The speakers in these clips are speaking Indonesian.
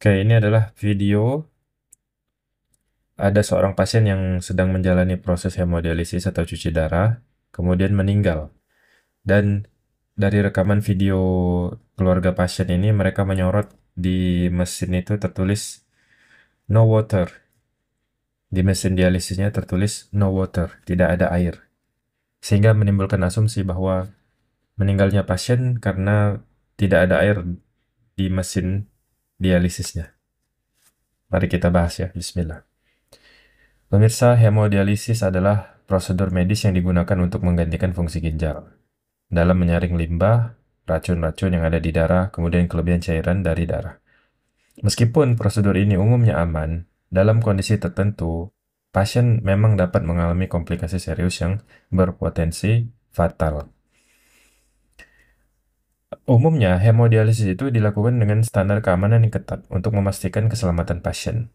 Oke, ini adalah video ada seorang pasien yang sedang menjalani proses hemodialisis atau cuci darah, kemudian meninggal. Dan dari rekaman video keluarga pasien ini, mereka menyorot di mesin itu tertulis no water. Di mesin dialisisnya tertulis no water, tidak ada air. Sehingga menimbulkan asumsi bahwa meninggalnya pasien karena tidak ada air di mesin dialisisnya. Mari kita bahas ya, bismillah. Pemirsa, hemodialisis adalah prosedur medis yang digunakan untuk menggantikan fungsi ginjal dalam menyaring limbah, racun-racun yang ada di darah, kemudian kelebihan cairan dari darah. Meskipun prosedur ini umumnya aman, dalam kondisi tertentu, pasien memang dapat mengalami komplikasi serius yang berpotensi fatal. Umumnya, hemodialisis itu dilakukan dengan standar keamanan yang ketat untuk memastikan keselamatan pasien.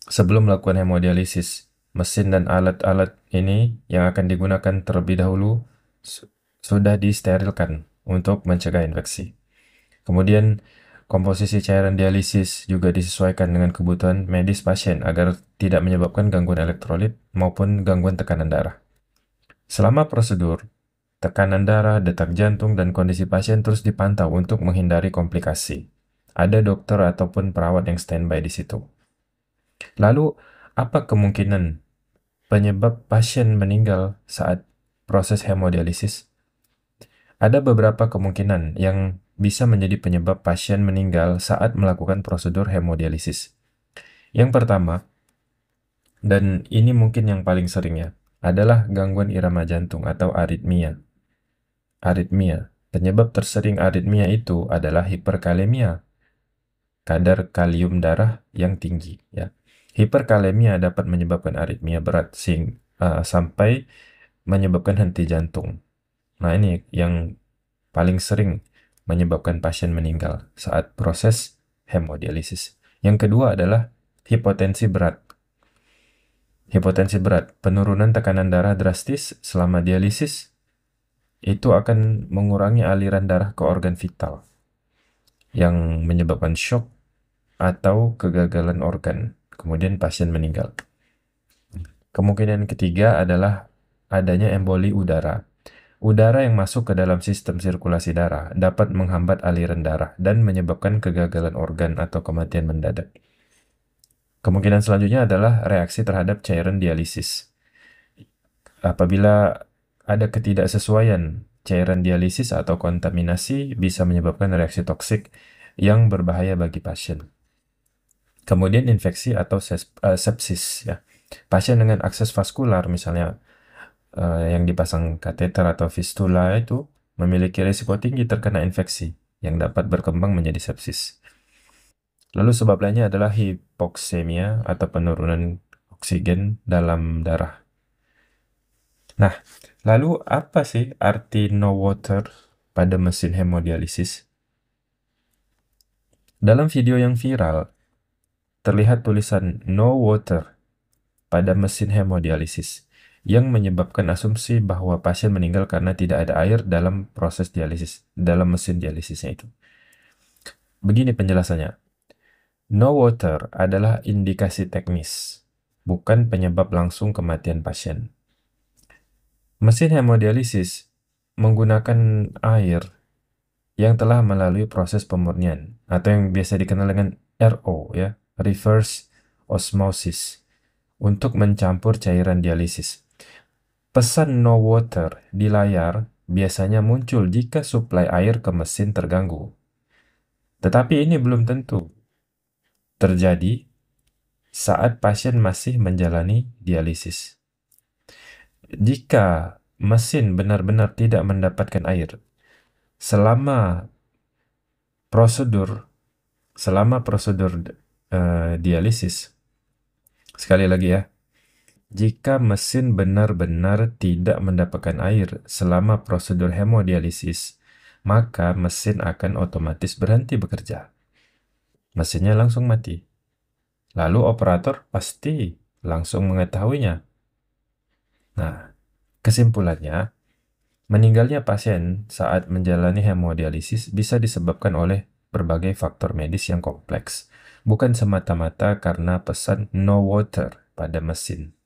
Sebelum melakukan hemodialisis, mesin dan alat-alat ini yang akan digunakan terlebih dahulu sudah disterilkan untuk mencegah infeksi. Kemudian, komposisi cairan dialisis juga disesuaikan dengan kebutuhan medis pasien agar tidak menyebabkan gangguan elektrolit maupun gangguan tekanan darah. Selama prosedur, tekanan darah, detak jantung, dan kondisi pasien terus dipantau untuk menghindari komplikasi. Ada dokter ataupun perawat yang standby di situ. Lalu, apa kemungkinan penyebab pasien meninggal saat proses hemodialisis? Ada beberapa kemungkinan yang bisa menjadi penyebab pasien meninggal saat melakukan prosedur hemodialisis. Yang pertama, dan ini mungkin yang paling sering ya, adalah gangguan irama jantung atau aritmia. Aritmia. Penyebab tersering aritmia itu adalah hiperkalemia, kadar kalium darah yang tinggi ya. Hiperkalemia dapat menyebabkan aritmia berat sampai menyebabkan henti jantung. Nah, ini yang paling sering menyebabkan pasien meninggal saat proses hemodialisis. Yang kedua adalah hipotensi berat. Hipotensi berat, penurunan tekanan darah drastis selama dialisis itu akan mengurangi aliran darah ke organ vital yang menyebabkan shock atau kegagalan organ. Kemudian pasien meninggal. Kemungkinan ketiga adalah adanya emboli udara. Udara yang masuk ke dalam sistem sirkulasi darah dapat menghambat aliran darah dan menyebabkan kegagalan organ atau kematian mendadak. Kemungkinan selanjutnya adalah reaksi terhadap cairan dialisis. Apabila ada ketidaksesuaian cairan dialisis atau kontaminasi bisa menyebabkan reaksi toksik yang berbahaya bagi pasien. Kemudian infeksi atau sepsis ya. Pasien dengan akses vaskular misalnya yang dipasang kateter atau fistula itu memiliki risiko tinggi terkena infeksi yang dapat berkembang menjadi sepsis. Lalu sebab lainnya adalah hipoksemia atau penurunan oksigen dalam darah. Nah, lalu apa sih arti no water pada mesin hemodialisis? Dalam video yang viral, terlihat tulisan no water pada mesin hemodialisis yang menyebabkan asumsi bahwa pasien meninggal karena tidak ada air dalam proses dialisis, dalam mesin dialisisnya itu. Begini penjelasannya. No water adalah indikasi teknis, bukan penyebab langsung kematian pasien. Mesin hemodialisis menggunakan air yang telah melalui proses pemurnian atau yang biasa dikenal dengan RO ya, reverse osmosis untuk mencampur cairan dialisis. Pesan no water di layar biasanya muncul jika suplai air ke mesin terganggu. Tetapi ini belum tentu terjadi saat pasien masih menjalani dialisis. Jika mesin benar-benar tidak mendapatkan air selama prosedur dialisis, sekali lagi ya, jika mesin benar-benar tidak mendapatkan air selama prosedur hemodialisis, maka mesin akan otomatis berhenti bekerja. Mesinnya langsung mati. Lalu operator pasti langsung mengetahuinya. Nah, kesimpulannya, meninggalnya pasien saat menjalani hemodialisis bisa disebabkan oleh berbagai faktor medis yang kompleks, bukan semata-mata karena pesan no water pada mesin.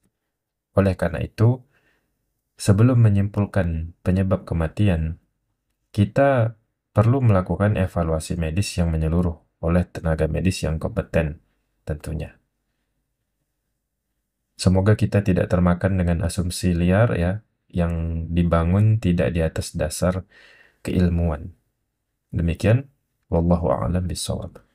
Oleh karena itu, sebelum menyimpulkan penyebab kematian, kita perlu melakukan evaluasi medis yang menyeluruh oleh tenaga medis yang kompeten tentunya. Semoga kita tidak termakan dengan asumsi liar ya, yang dibangun tidak di atas dasar keilmuan. Demikian, wallahu a'lam bishawab.